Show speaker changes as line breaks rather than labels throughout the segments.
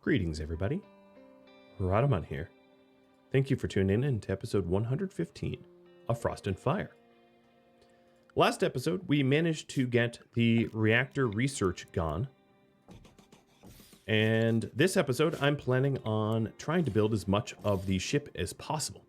Greetings, everybody. Rhadamant here. Thank you for tuning in to episode 115 of Frost and Fire. Last episode, we managed to get the reactor research gone. And this episode, I'm planning on trying to build as much of the ship as possible.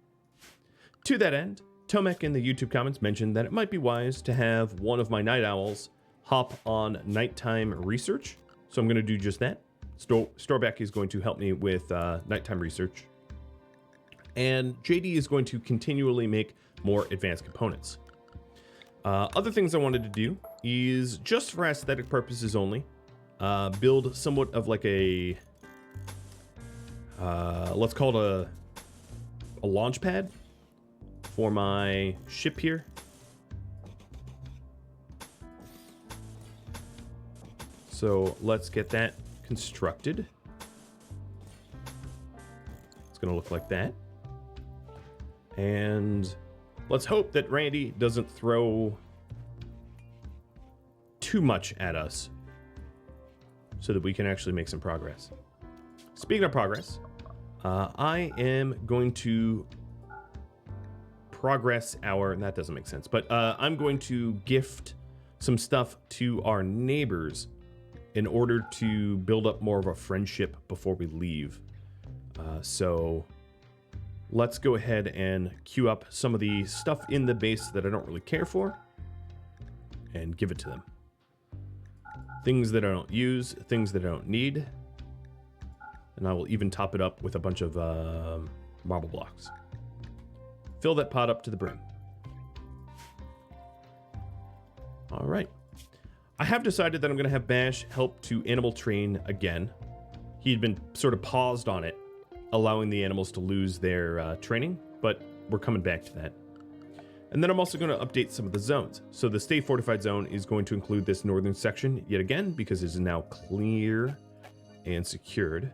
To that end, Mech in the YouTube comments mentioned that it might be wise to have one of my night owls hop on nighttime research. So I'm going to do just that. Storbeck is going to help me with nighttime research. And JD is going to continually make more advanced components. Other things I wanted to do is, just for aesthetic purposes only, build somewhat of like a, let's call it a launch pad for my ship here. So let's get that constructed. It's going to look like that. And let's hope that Randy doesn't throw too much at us so that we can actually make some progress. Speaking of progress, I am going to progress our, that doesn't make sense, but I'm going to gift some stuff to our neighbors in order to build up more of a friendship before we leave. So let's go ahead and queue up some of the stuff in the base that I don't really care for and give it to them. Things that I don't use, things that I don't need. And I will even top it up with a bunch of marble blocks. Fill that pot up to the brim. All right. I have decided that I'm going to have Bash help to animal train again. He'd been sort of paused on it, allowing the animals to lose their training, but we're coming back to that. And then I'm also going to update some of the zones. So the Stay Fortified zone is going to include this northern section yet again, because it is now clear and secured.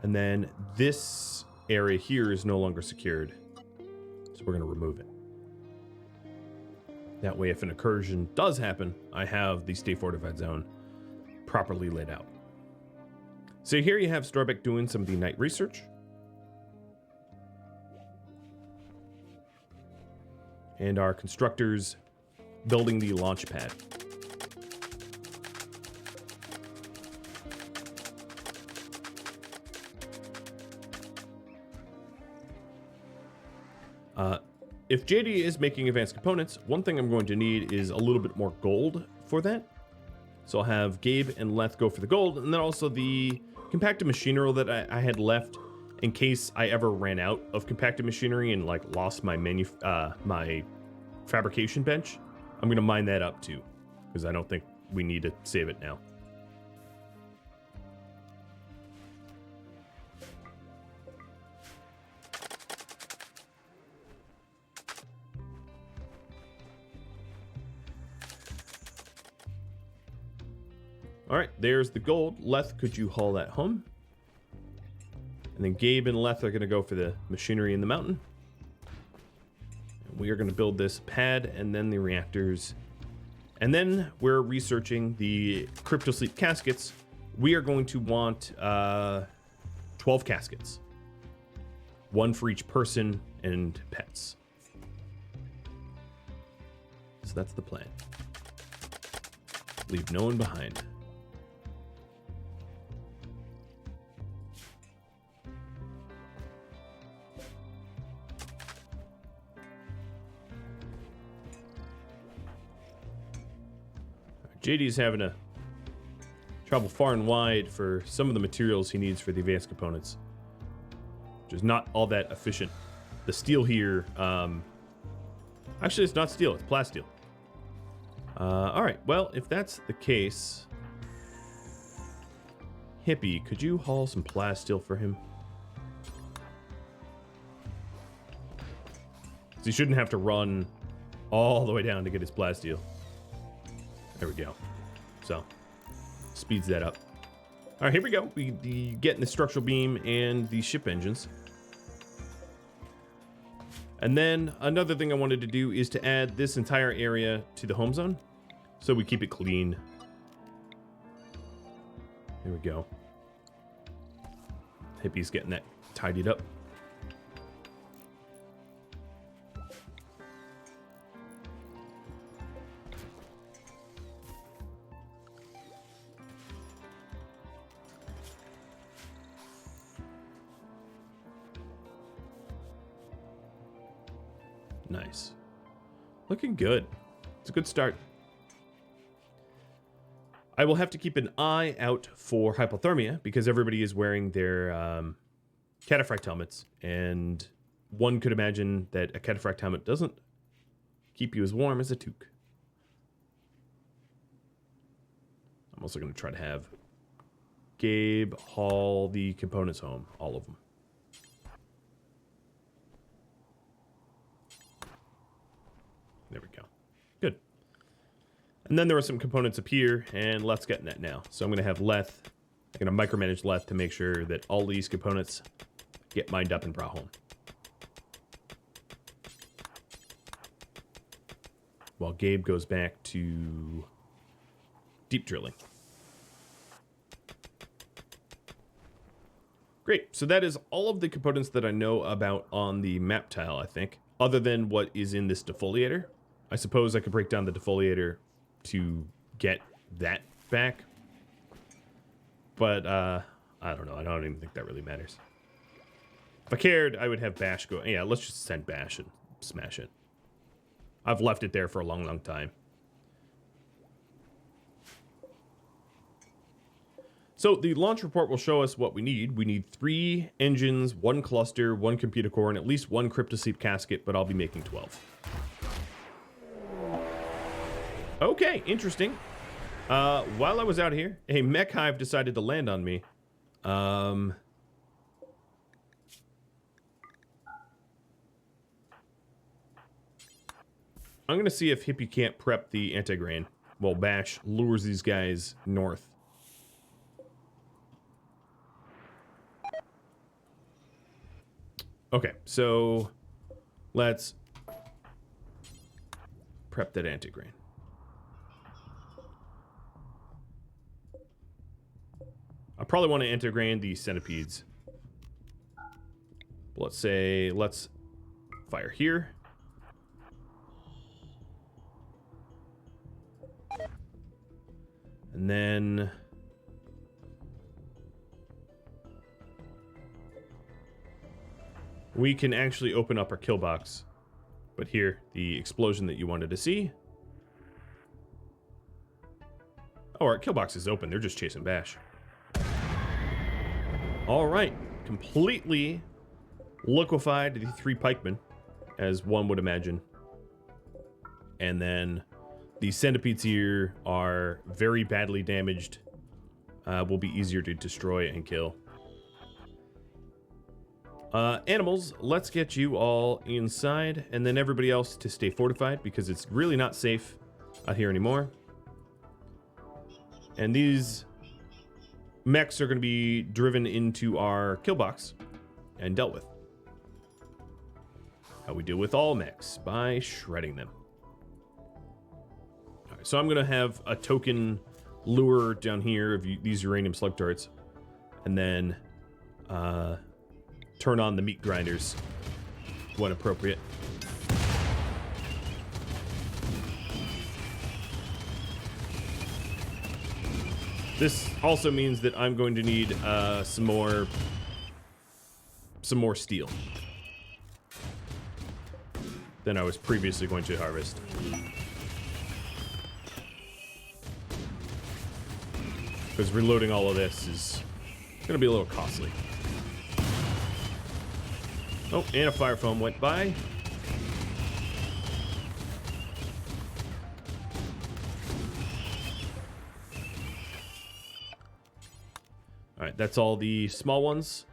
And then this area here is no longer secured, so we're going to remove it. That way, if an incursion does happen, I have the Stay Fortified zone properly laid out. So here you have Storbeck doing some of the night research. And our constructors building the launch pad. If JD is making advanced components, one thing I'm going to need is a little bit more gold for that. So I'll have Gabe and Leth go for the gold, and then also the compacted machinery that I had left in case I ever ran out of compacted machinery and like lost my my fabrication bench. I'm going to mine that up too, because I don't think we need to save it now. All right, there's the gold. Leth, could you haul that home? And then Gabe and Leth are going to go for the machinery in the mountain. And we are going to build this pad and then the reactors. And then we're researching the cryptosleep caskets. We are going to want 12 caskets. One for each person and pets. So that's the plan. Leave no one behind. JD's having to travel far and wide for some of the materials he needs for the advanced components, which is not all that efficient. The steel here, actually it's not steel, it's plasteel. All right, well, if that's the case, Hippie, could you haul some plasteel for him? So he shouldn't have to run all the way down to get his plasteel. There we go. So, speeds that up. All right, here we go. We get the structural beam and the ship engines. And then another thing I wanted to do is to add this entire area to the home zone, so we keep it clean There we go. Hippie's getting that tidied up. Nice. Looking good. It's a good start. I will have to keep an eye out for hypothermia because everybody is wearing their cataphract helmets, and one could imagine that a cataphract helmet doesn't keep you as warm as a toque. I'm also going to try to have Gabe haul the components home, all of them. There we go. Good. And then there are some components up here, and Leth's getting that now. So I'm going to have Leth, I'm going to micromanage Leth to make sure that all these components get mined up and brought home. While Gabe goes back to deep drilling. Great. So that is all of the components that I know about on the map tile, I think, other than what is in this defoliator. I suppose I could break down the defoliator to get that back. But, I don't know. I don't even think that really matters. If I cared, I would have Bash go... Yeah, let's just send Bash and smash it. I've left it there for a long, long time. So the launch report will show us what we need. We need 3 engines, 1 cluster, 1 computer core, and at least 1 cryptosleep casket, but I'll be making 12. Okay, interesting. While I was out here, a mech hive decided to land on me. I'm going to see if Hippie can't prep the anti-grain while Bash lures these guys north. Okay, so let's prep that anti-grain. I probably want to anti-grain the centipedes. But let's fire here. And then we can actually open up our kill box. But here, the explosion that you wanted to see. Oh, our kill box is open. They're just chasing Bash. All right. Completely liquefied the 3 pikemen, as one would imagine. And then the centipedes here are very badly damaged. Will be easier to destroy and kill. Animals, let's get you all inside, and then everybody else to stay fortified, because it's really not safe out here anymore. And these mechs are going to be driven into our kill box and dealt with. How we deal with all mechs, by shredding them. All right, so I'm going to have a token lure down here of these uranium slug turrets, and then turn on the meat grinders when appropriate. This also means that I'm going to need some more steel than I was previously going to harvest. Because reloading all of this is going to be a little costly. Oh, and a fire foam went by. Alright, that's all the small ones.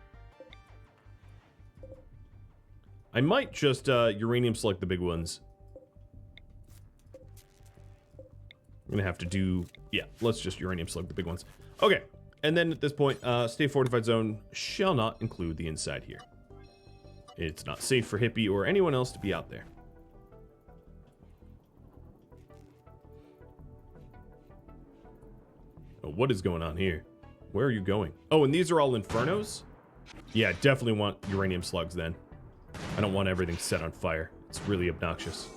I might just uranium select the big ones. I'm gonna have to do... Yeah, let's just uranium select the big ones. Okay, and then at this point, stay fortified zone shall not include the inside here. It's not safe for Hippie or anyone else to be out there. Oh, what is going on here? Where are you going? Oh, and these are all infernos? Yeah, definitely want uranium slugs then. I don't want everything set on fire. It's really obnoxious.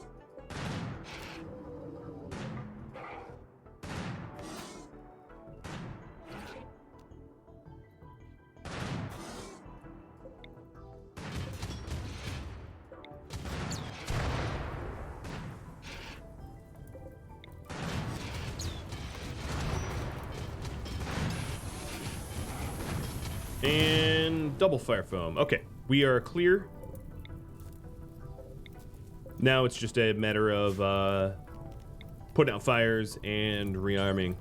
And double fire foam. Okay, we are clear. Now it's just a matter of putting out fires and rearming.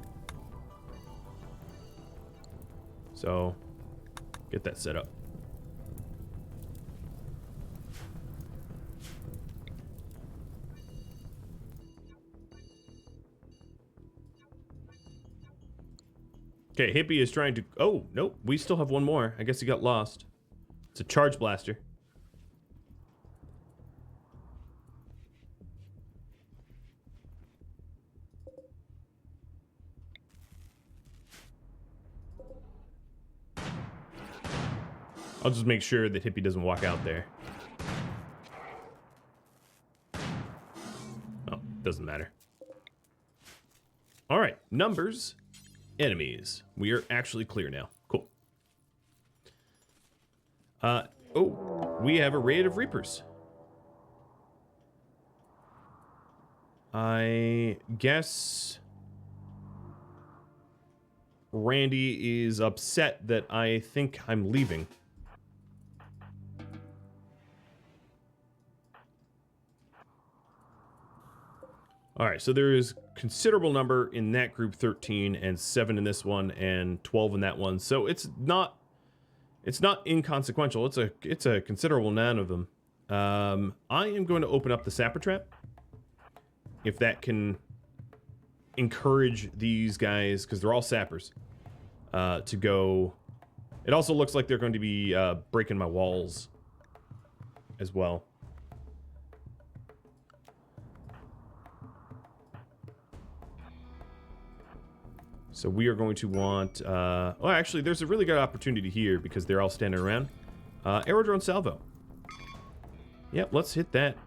So, get that set up. Okay, Hippie is trying to... Oh, nope. We still have one more. I guess he got lost. It's a charge blaster. I'll just make sure that Hippie doesn't walk out there. Oh, doesn't matter. All right, numbers... Enemies. We are actually clear now. Cool. Oh, we have a raid of Reapers. I guess Randy is upset that I think I'm leaving. All right, so there is considerable number in that group, 13, and 7 in this one, and 12 in that one. So it's not inconsequential. It's a considerable amount of them. I am going to open up the Sapper trap, if that can encourage these guys, because they're all sappers, to go. It also looks like they're going to be breaking my walls as well. So we are going to want, well, actually, there's a really good opportunity here because they're all standing around. Aerodrone salvo. Yep, let's hit that.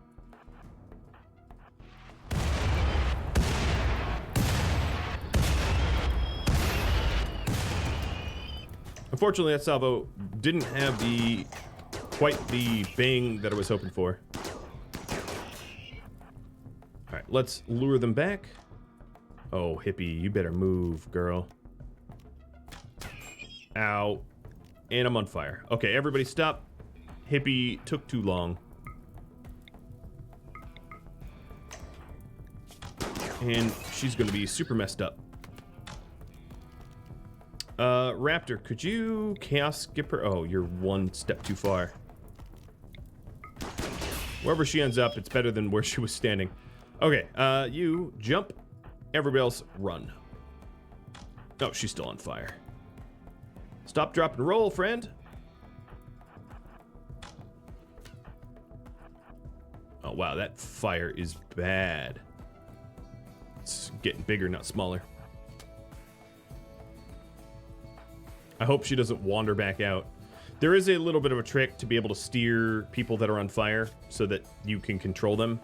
Unfortunately, that salvo didn't have quite the bang that I was hoping for. All right, let's lure them back. Oh, Hippie, you better move, girl. Ow. And I'm on fire. Okay, everybody stop. Hippie took too long. And she's gonna be super messed up. Raptor, could you chaos skip her? Oh, you're one step too far. Wherever she ends up, it's better than where she was standing. Okay, you jump. Everybody else, run. Oh, she's still on fire. Stop, drop, and roll, friend. Oh, wow, that fire is bad. It's getting bigger, not smaller. I hope she doesn't wander back out. There is a little bit of a trick to be able to steer people that are on fire so that you can control them.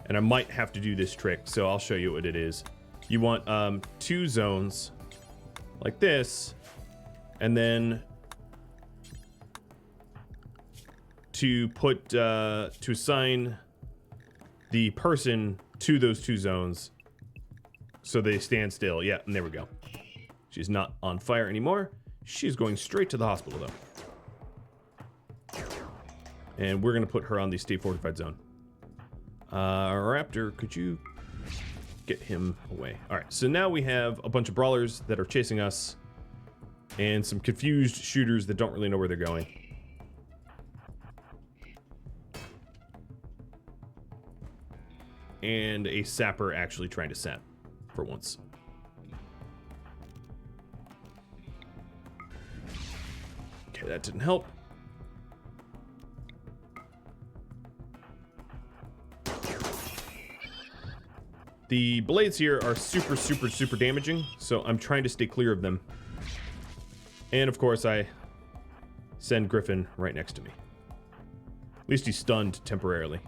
And I might have to do this trick, so I'll show you what it is. You want 2 zones like this, and then to put to assign the person to those 2 zones so they stand still. Yeah, and there we go. She's not on fire anymore. She's going straight to the hospital though. And we're gonna put her on the state fortified zone. Raptor, could you get him away? All right, so now we have a bunch of brawlers that are chasing us and some confused shooters that don't really know where they're going. And a sapper actually trying to sap for once. Okay, that didn't help. The blades here are super damaging, so I'm trying to stay clear of them. And of course, I send Griffin right next to me. At least he's stunned temporarily.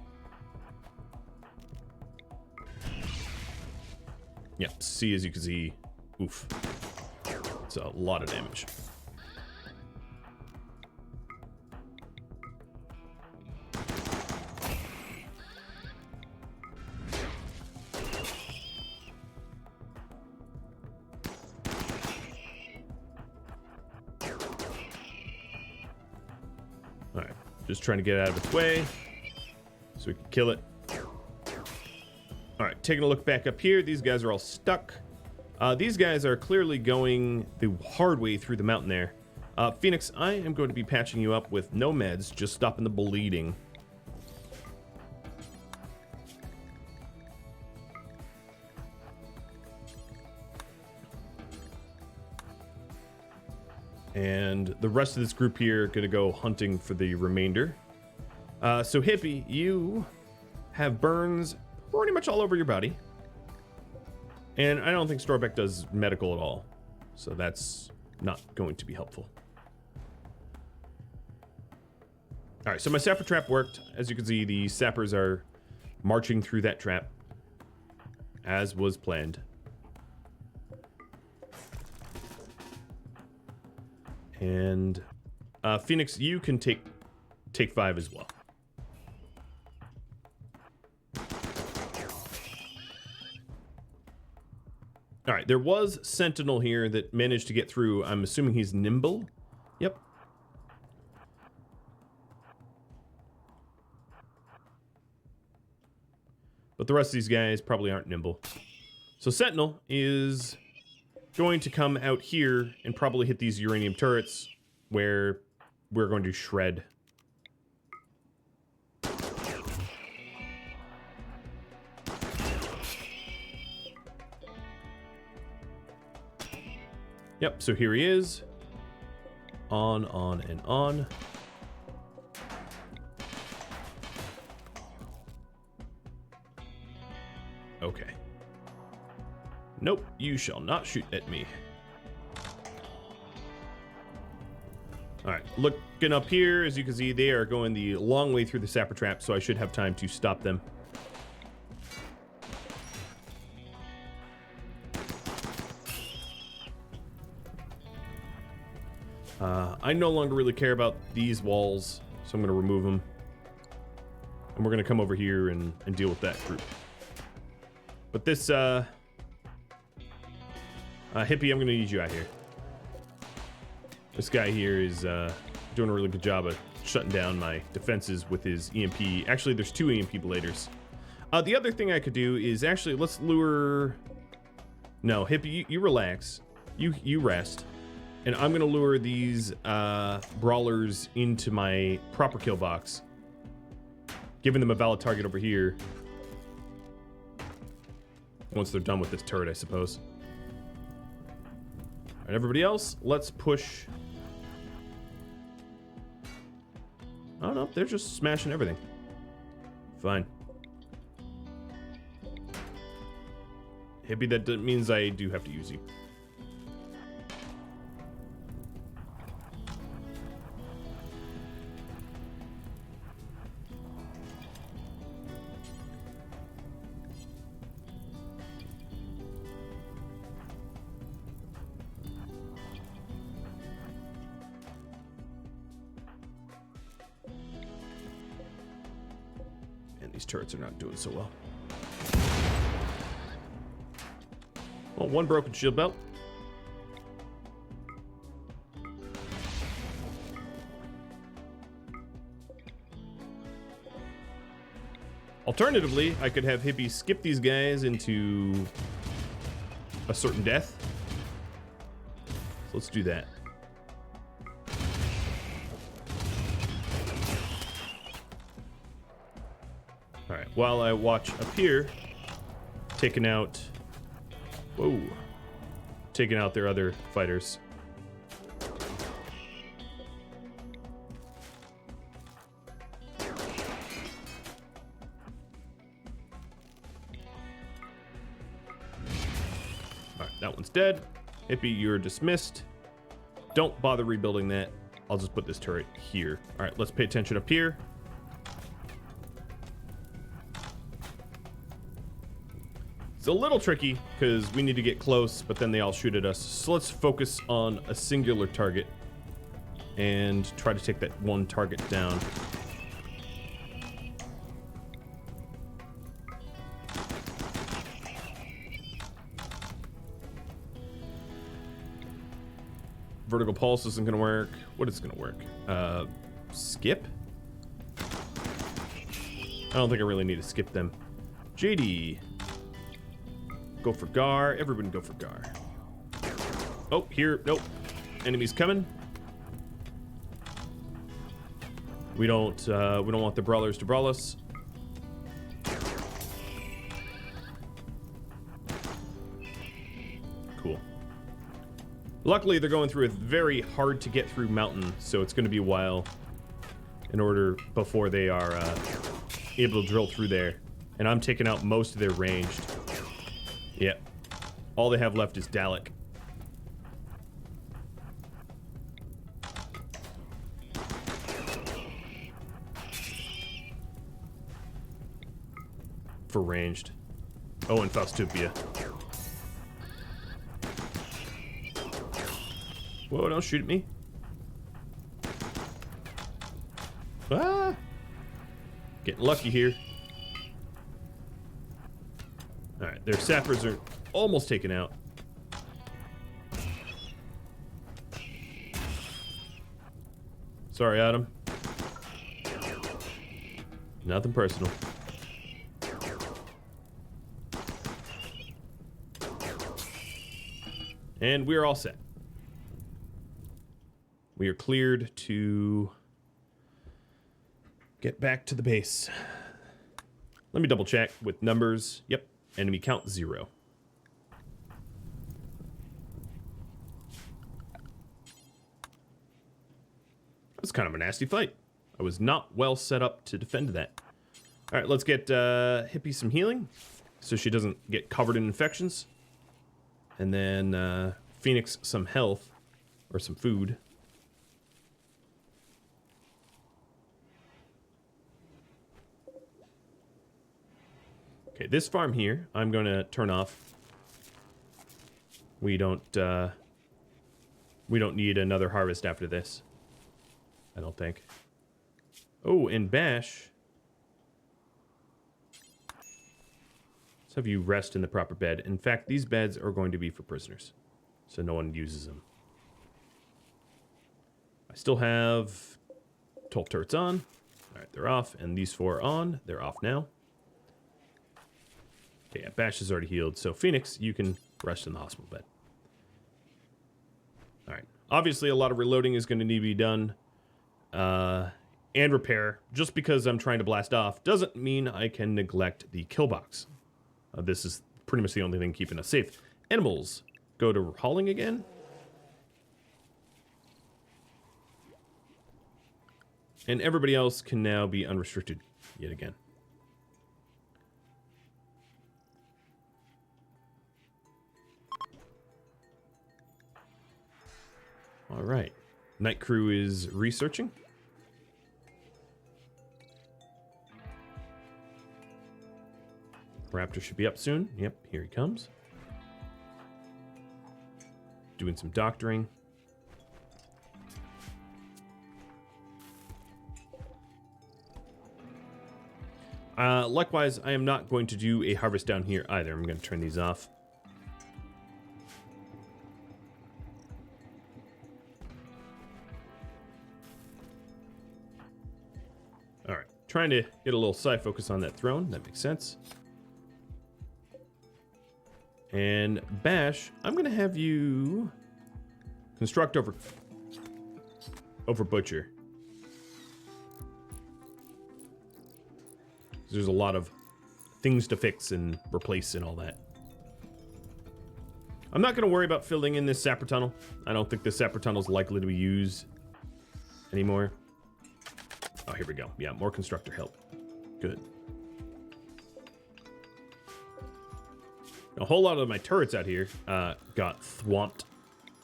Yep, see, as you can see, oof. It's a lot of damage. Alright, just trying to get it out of its way so we can kill it. Alright, taking a look back up here, these guys are all stuck. These guys are clearly going the hard way through the mountain there. Phoenix, I am going to be patching you up with no meds, just stopping the bleeding. And the rest of this group here are going to go hunting for the remainder. So Hippie, you have burns pretty much all over your body. And I don't think Storbeck does medical at all. So that's not going to be helpful. Alright, so my Sapper trap worked. As you can see, the Sappers are marching through that trap. As was planned. And Phoenix, you can take 5 as well. All right, there was Sentinel here that managed to get through. I'm assuming he's nimble. Yep. But the rest of these guys probably aren't nimble. So Sentinel is going to come out here and probably hit these uranium turrets where we're going to shred. Yep, so here he is. On, and on. Okay. Nope, you shall not shoot at me. Alright, looking up here, as you can see, they are going the long way through the Sapper trap, so I should have time to stop them. I no longer really care about these walls, so I'm going to remove them. And we're going to come over here and deal with that group. But this, Hippie, I'm going to need you out here. This guy here is doing a really good job of shutting down my defenses with his EMP. Actually, there's 2 EMP bladers. The other thing I could do is actually, let's lure... No, Hippie, you relax. You rest. And I'm going to lure these brawlers into my proper kill box. Giving them a valid target over here. Once they're done with this turret, I suppose. Alright, everybody else, let's push. Oh no, they're just smashing everything. Fine. Hippie, that means I do have to use you. These turrets are not doing so well. Well, 1 broken shield belt. Alternatively, I could have Hippie skip these guys into a certain death. So let's do that. Alright, while I watch up here, taking out... Whoa. Taking out their other fighters. Alright, that one's dead. Hippie, you're dismissed. don't bother rebuilding that. I'll just put this turret here. All right, let's pay attention up here. It's a little tricky because we need to get close, but then they all shoot at us. So let's focus on a singular target and try to take that one target down. Vertical pulse isn't going to work. What is going to work? Skip? I don't think I really need to skip them. JD. Go for Gar. Everyone go for Gar. Oh, here. Nope. Enemies coming. We don't want the brawlers to brawl us. Cool. Luckily, they're going through a very hard to get through mountain, so it's going to be a while in order before they are able to drill through there. And I'm taking out most of their ranged. Yep. All they have left is Dalek. For ranged. Oh, and Faustopia. Whoa, don't shoot at me. Ah! Getting lucky here. Alright, their sappers are almost taken out. Sorry, Adam. Nothing personal. And we're all set. We are cleared to get back to the base. Let me double check with numbers. Yep, enemy count 0. That's kind of a nasty fight. I was not well set up to defend that. All right, let's get Hippie some healing so she doesn't get covered in infections. And then Phoenix some health or some food. Okay, this farm here, I'm going to turn off. We don't need another harvest after this. I don't think. Oh, and Bash. Let's have you rest in the proper bed. In fact, these beds are going to be for prisoners, so no one uses them. I still have 12 turrets on. All right, they're off, and these 4 are on. They're off now. Okay, yeah, Bash is already healed, so Phoenix, you can rest in the hospital bed. All right. Obviously, a lot of reloading is going to need to be done, and repair. Just because I'm trying to blast off doesn't mean I can neglect the kill box. This is pretty much the only thing keeping us safe. Animals, go to hauling again. And everybody else can now be unrestricted yet again. All right. Night crew is researching. Raptor should be up soon. Yep, here he comes. Doing some doctoring. Likewise, I am not going to do a harvest down here either. I'm going to turn these off. All right, trying to get a little side focus on that throne. That makes sense. And Bash, I'm going to have you construct over Butcher. There's a lot of things to fix and replace and all that. I'm not going to worry about filling in this Sapper tunnel. I don't think this Sapper tunnel is likely to be used anymore. Oh, here we go. Yeah, more constructor help. Good. A whole lot of my turrets out here got thwomped.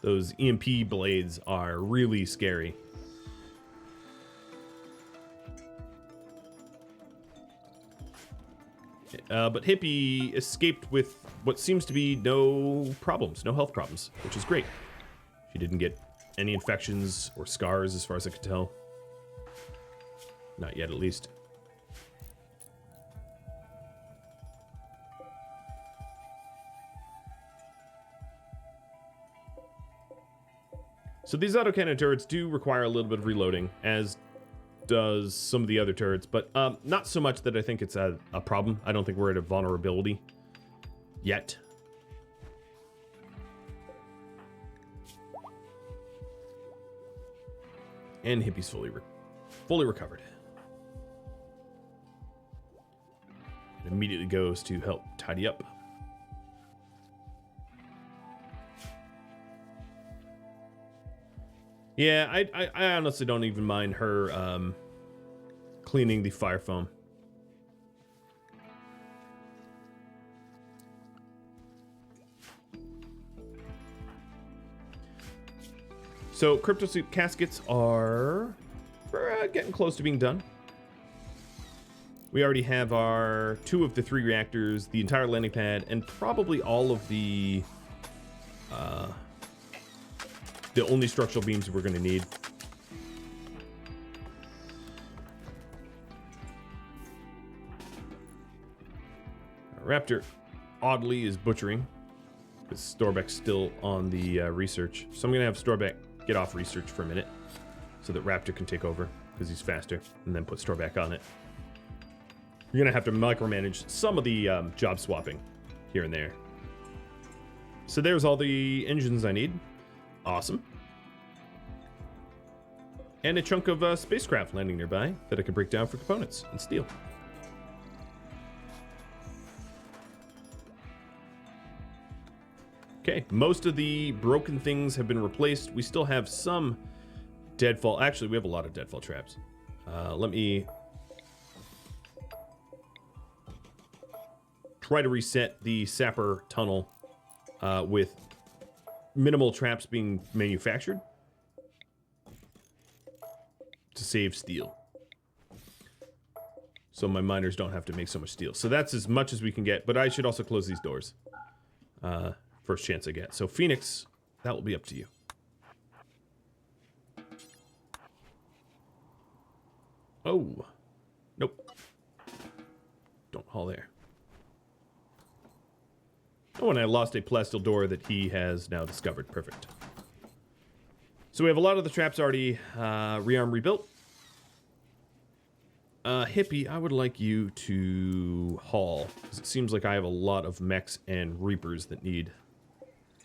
Those EMP blades are really scary. But Hippie escaped with what seems to be no problems, no health problems, which is great. She didn't get any infections or scars as far as I could tell. Not yet, at least. So these autocannon turrets do require a little bit of reloading, as does some of the other turrets, but not so much that I think it's a problem. I don't think we're at a vulnerability yet. And Hippie's fully recovered. It immediately goes to help tidy up. Yeah, I honestly don't even mind her cleaning the fire foam. So crypto suit caskets are getting close to being done. We already have our 2 of the 3 reactors, the entire landing pad, and probably all of the only structural beams we're going to need. Raptor, oddly, is butchering, because Storbeck's still on the research. So I'm going to have Storbeck get off research for a minute, so that Raptor can take over, because he's faster, and then put Storbeck on it. You're going to have to micromanage some of the job swapping here and there. So there's all the engines I need. Awesome. And a chunk of spacecraft landing nearby that I can break down for components and steel. Okay, most of the broken things have been replaced. We still have some deadfall. Actually, we have a lot of deadfall traps. Let me try to reset the Sapper tunnel with minimal traps being manufactured to save steel. So my miners don't have to make so much steel. So that's as much as we can get, but I should also close these doors. First chance I get. So Phoenix, that will be up to you. Oh, nope. Don't haul there. Oh, and I lost a plasteel door that he has now discovered. Perfect. So we have a lot of the traps already rearmed, rebuilt. Hippie, I would like you to haul, because it seems like I have a lot of mechs and reapers that need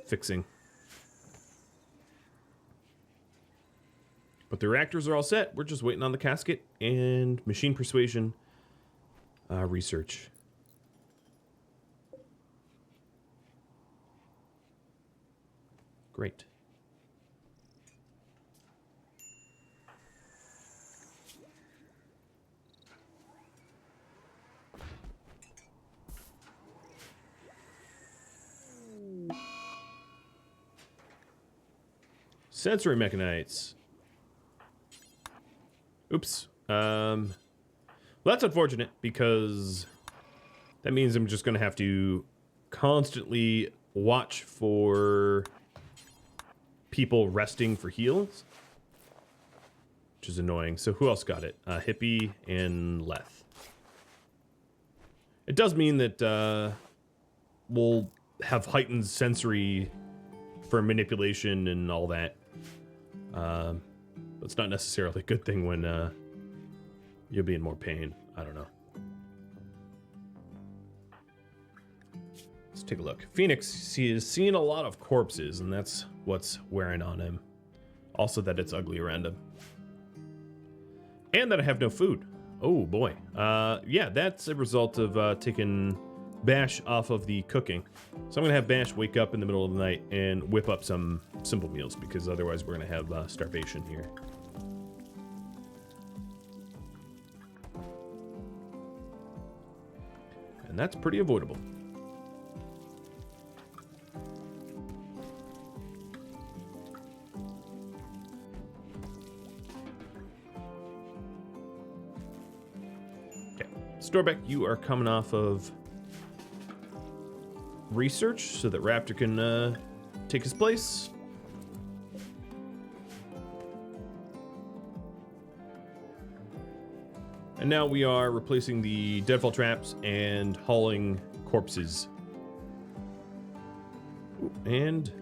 fixing. But the reactors are all set. We're just waiting on the casket and machine persuasion research. Great. Sensory mechanites. Oops. Well, that's unfortunate, because that means I'm just going to have to constantly watch for people resting for heals, which is annoying. So who else got it? Hippie and Leth. It does mean that we'll have heightened sensory for manipulation and all that. It's not necessarily a good thing when you'll be in more pain. I don't know. Let's take a look. Phoenix, he is seeing a lot of corpses, and that's what's wearing on him. Also that it's ugly around him. And that I have no food. Oh boy. Yeah, that's a result of taking Bash off of the cooking. So I'm gonna have Bash wake up in the middle of the night and whip up some simple meals, because otherwise we're gonna have starvation here. And that's pretty avoidable. Storbeck, you are coming off of research so that Raptor can take his place. And now we are replacing the deadfall traps and hauling corpses. Ooh, and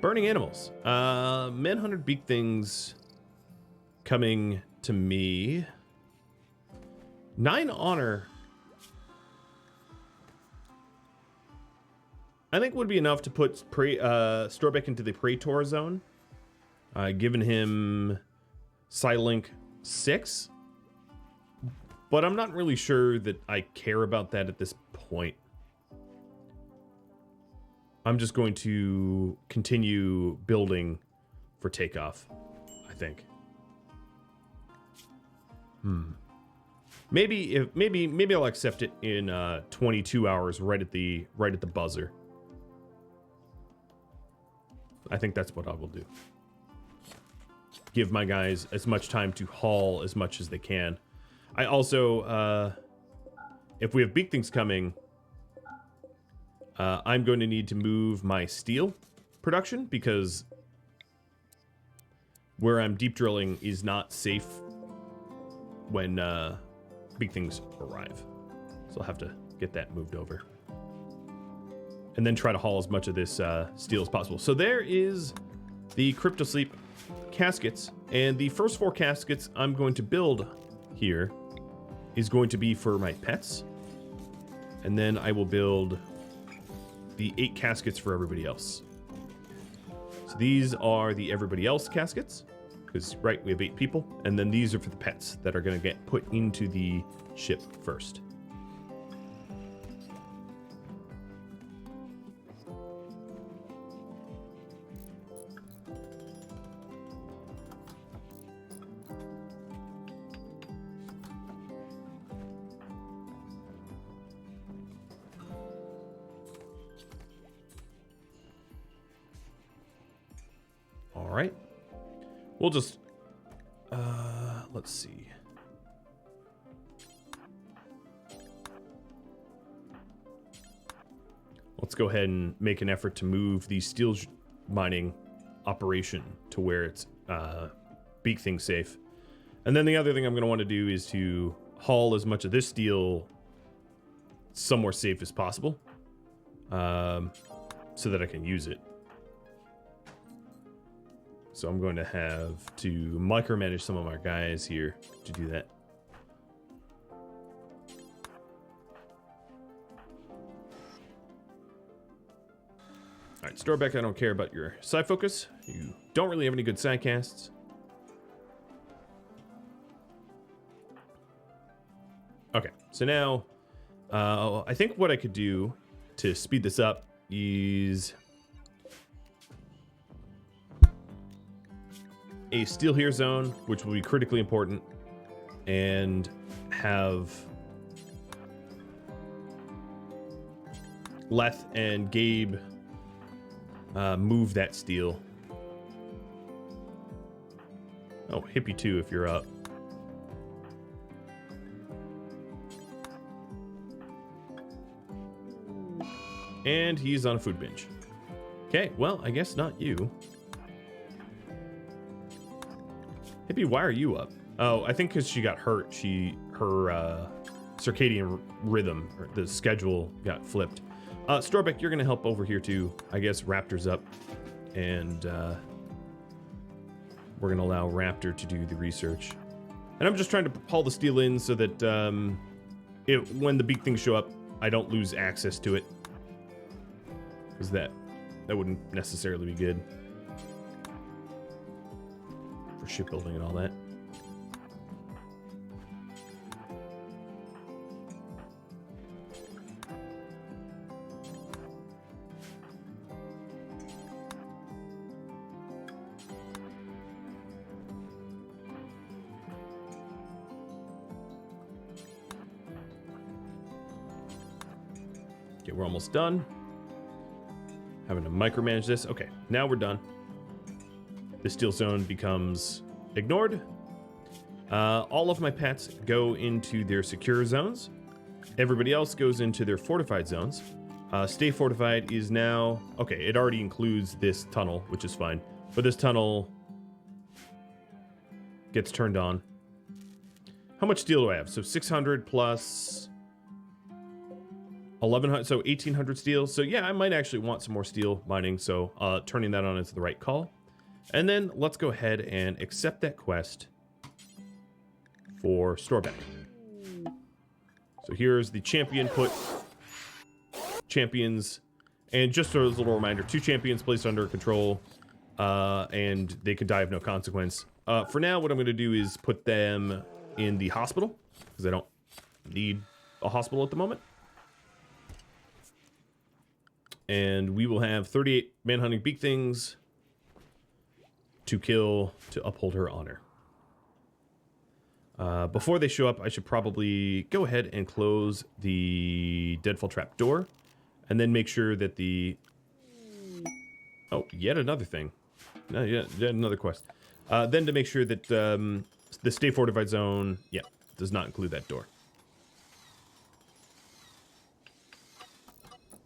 burning animals. Manhunter beak things coming to me. 9 honor. I think would be enough to put Storbeck into the Praetor zone. Giving him Psylink 6. But I'm not really sure that I care about that at this point. I'm just going to continue building for takeoff, I think. Maybe I'll accept it in 22 hours right at the buzzer. I think that's what I will do. Give my guys as much time to haul as much as they can. I also, if we have big things coming, I'm going to need to move my steel production because where I'm deep drilling is not safe when big things arrive. So I'll have to get that moved over. And then try to haul as much of this steel as possible. So there is the Crypto Sleep caskets. And the first 4 caskets I'm going to build here is going to be for my pets. And then I will build the 8 caskets for everybody else. So these are the everybody else caskets. Because, right, we have 8 people. And then these are for the pets that are going to get put into the ship first. Right. We'll just, let's see. Let's go ahead and make an effort to move the steel mining operation to where it's beak thing safe. And then the other thing I'm going to want to do is to haul as much of this steel somewhere safe as possible, so that I can use it. So I'm going to have to micromanage some of our guys here to do that. All right, Storbeck, I don't care about your side focus. You don't really have any good side casts. Okay, so now I think what I could do to speed this up is a steel here zone, which will be critically important, and have Leth and Gabe move that steel. Oh, Hippie 2 if you're up. And he's on a food binge. Okay, well, I guess not you. Hippie, why are you up? Oh, I think because she got hurt. Her circadian rhythm, or the schedule got flipped. Storbeck, you're going to help over here too. I guess Raptor's up. And we're going to allow Raptor to do the research. And I'm just trying to haul the steel in so that when the big things show up, I don't lose access to it. Because that wouldn't necessarily be good for shipbuilding and all that. Okay, we're almost done. Having to micromanage this. Okay, now we're done. The steel zone becomes ignored. All of my pets go into their secure zones. Everybody else goes into their fortified zones. Stay fortified is now... Okay, it already includes this tunnel, which is fine. But this tunnel gets turned on. How much steel do I have? So 600 plus 1100, so 1800 steel. So yeah, I might actually want some more steel mining, so turning that on is the right call. And then let's go ahead and accept that quest for store back. So here's the champion put champions, and just as a little reminder, 2 champions placed under control, and they could die of no consequence. For now, what I'm going to do is put them in the hospital, because I don't need a hospital at the moment. And we will have 38 manhunting beak things to kill to uphold her honor. Before they show up, I should probably go ahead and close the deadfall trap door, and then make sure that the... Oh, yet another thing. No, yet another quest. Then to make sure that the stay fortified zone, yeah, does not include that door.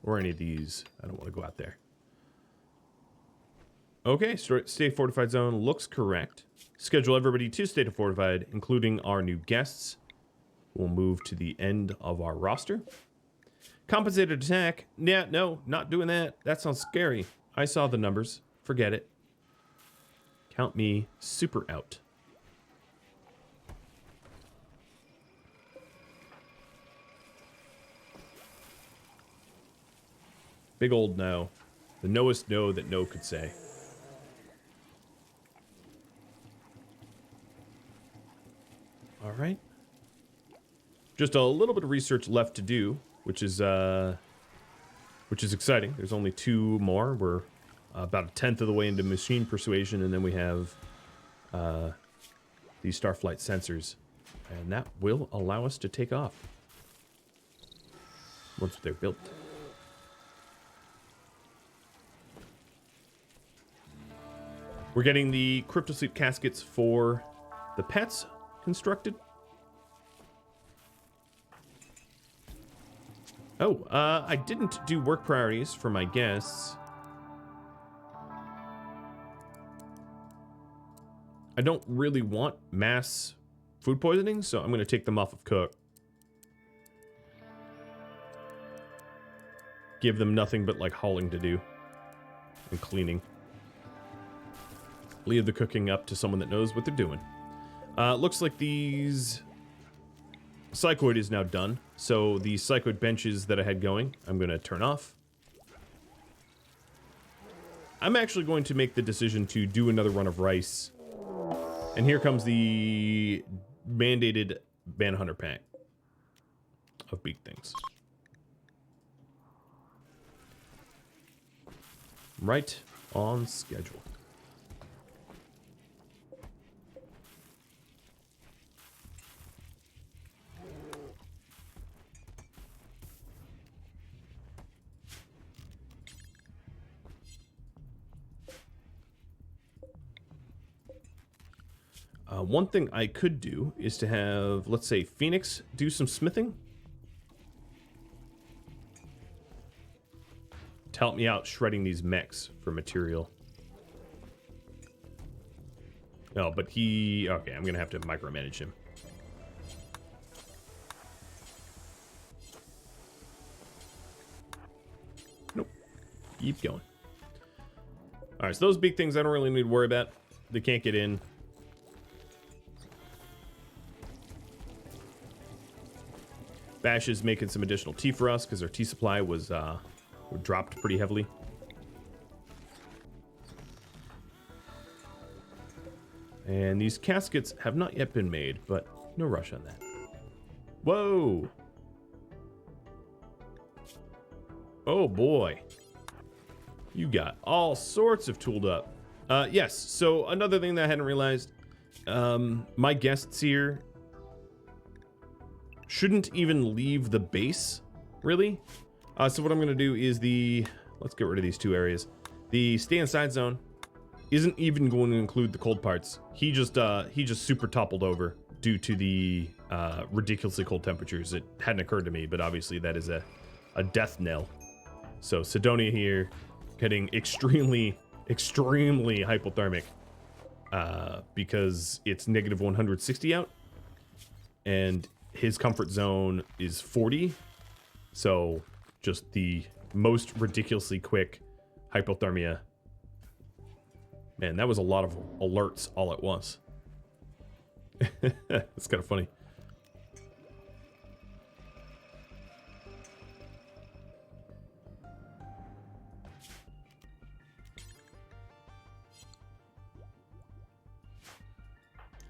Or any of these. I don't want to go out there. Okay, stay fortified zone looks correct. Schedule everybody to stay fortified, including our new guests. We'll move to the end of our roster. Compensated attack. Yeah, no, not doing that. That sounds scary. I saw the numbers. Forget it. Count me super out. Big old no. The knowest no that no could say. All right. Just a little bit of research left to do, which is exciting. There's only 2 more. We're about a 10th of the way into machine persuasion, and then we have these Starflight sensors, and that will allow us to take off once they're built. We're getting the cryptosleep caskets for the pets constructed. Oh, I didn't do work priorities for my guests. I don't really want mass food poisoning, so I'm going to take them off of cook. Give them nothing but like hauling to do and cleaning. Leave the cooking up to someone that knows what they're doing. Looks like these... Psychoid is now done. So the Psychoid benches that I had going, I'm going to turn off. I'm actually going to make the decision to do another run of rice. And here comes the mandated Manhunter pack of beak things. Right on schedule. One thing I could do is to have, let's say, Phoenix do some smithing to help me out shredding these mechs for material. No, but he... Okay, I'm going to have to micromanage him. Nope. Keep going. Alright, so those big things I don't really need to worry about. They can't get in. Bash is making some additional tea for us because our tea supply was dropped pretty heavily. And these caskets have not yet been made, but no rush on that. Whoa! Oh boy. You got all sorts of tooled up. Yes, so another thing that I hadn't realized, my guests here shouldn't even leave the base, really. So what I'm going to do is let's get rid of these 2 areas. The stay inside zone isn't even going to include the cold parts. He just super toppled over due to the ridiculously cold temperatures. It hadn't occurred to me, but obviously that is a death knell. So Sidonia here getting extremely hypothermic because it's negative 160 out, and his comfort zone is 40. So just the most ridiculously quick hypothermia. Man, that was a lot of alerts all at once. It's kind of funny.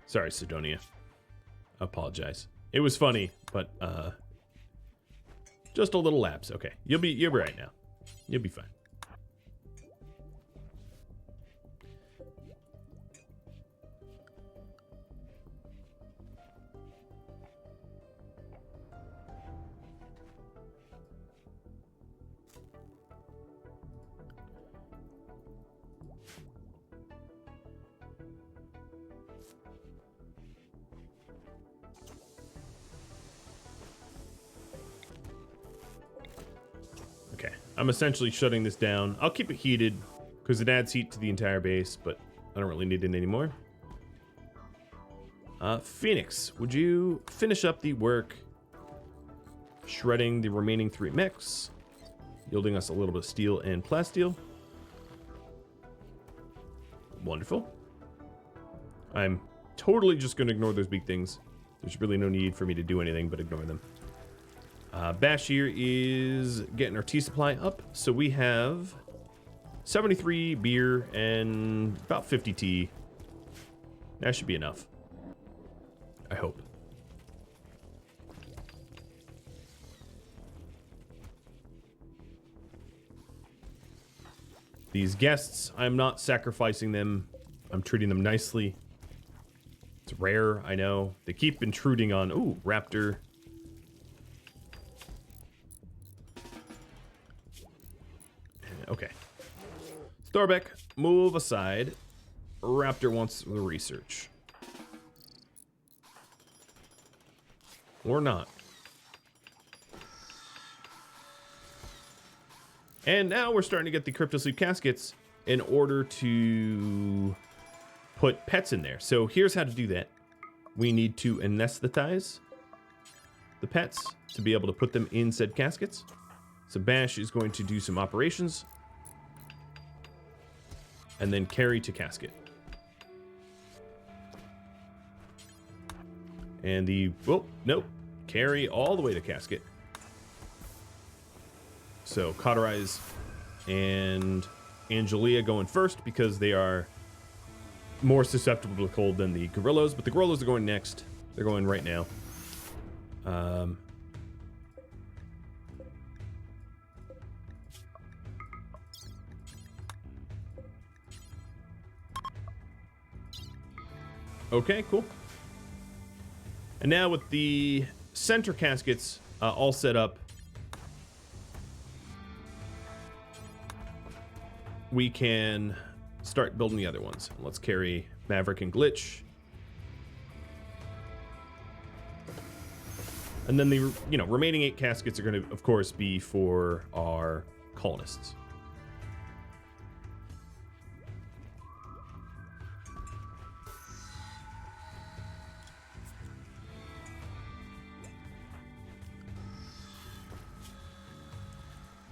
Sorry, Sidonia. I apologize. It was funny, but just a little lapse. Okay, you'll be right now. You'll be fine. Okay, I'm essentially shutting this down. I'll keep it heated because it adds heat to the entire base, but I don't really need it anymore. Phoenix, would you finish up the work shredding the remaining 3 mechs, yielding us a little bit of steel and plasteel? Wonderful. I'm totally just going to ignore those big things. There's really no need for me to do anything but ignore them. Bash here is getting our tea supply up. So we have 73 beer and about 50 tea. That should be enough. I hope. These guests, I'm not sacrificing them. I'm treating them nicely. It's rare, I know. They keep intruding on... Ooh, raptor. Okay. Thorbeck, move aside. Raptor wants the research. Or not. And now we're starting to get the cryptosleep caskets in order to put pets in there. So here's how to do that. We need to anesthetize the pets to be able to put them in said caskets. So Bash is going to do some operations and then carry to casket. And the, well, nope, carry all the way to casket. So Cauterize and Angelia going first because they are more susceptible to cold than the gorillas, but the gorillas are going next. They're going right now. Okay, cool. And now with the center caskets all set up, we can start building the other ones. Let's carry Maverick and Glitch. And then the, remaining 8 caskets are going to, of course, be for our colonists.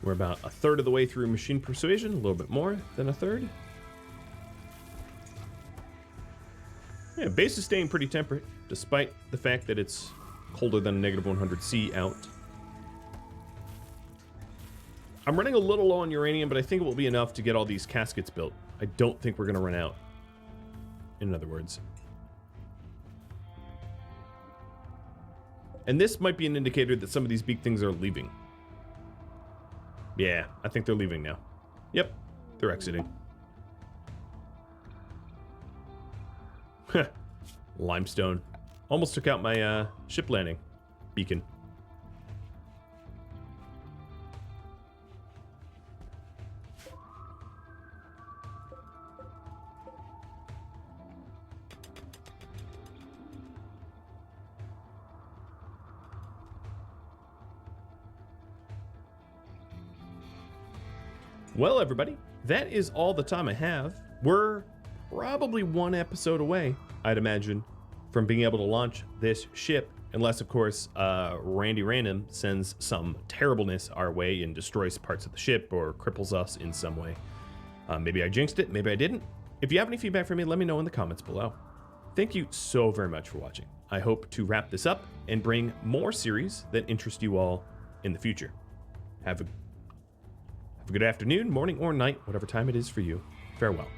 We're about a third of the way through Machine Persuasion, a little bit more than a third. Yeah, base is staying pretty temperate, despite the fact that it's colder than negative 100C out. I'm running a little low on uranium, but I think it will be enough to get all these caskets built. I don't think we're going to run out, in other words. And this might be an indicator that some of these big things are leaving. Yeah, I think they're leaving now. Yep, they're exiting. Limestone. Almost took out my ship landing beacon. Well, everybody, that is all the time I have. We're probably one episode away, I'd imagine, from being able to launch this ship, unless, of course, Randy Random sends some terribleness our way and destroys parts of the ship or cripples us in some way. Maybe I jinxed it, maybe I didn't. If you have any feedback for me, let me know in the comments below. Thank you so very much for watching. I hope to wrap this up and bring more series that interest you all in the future. Have a good afternoon, morning, or night, whatever time it is for you. Farewell.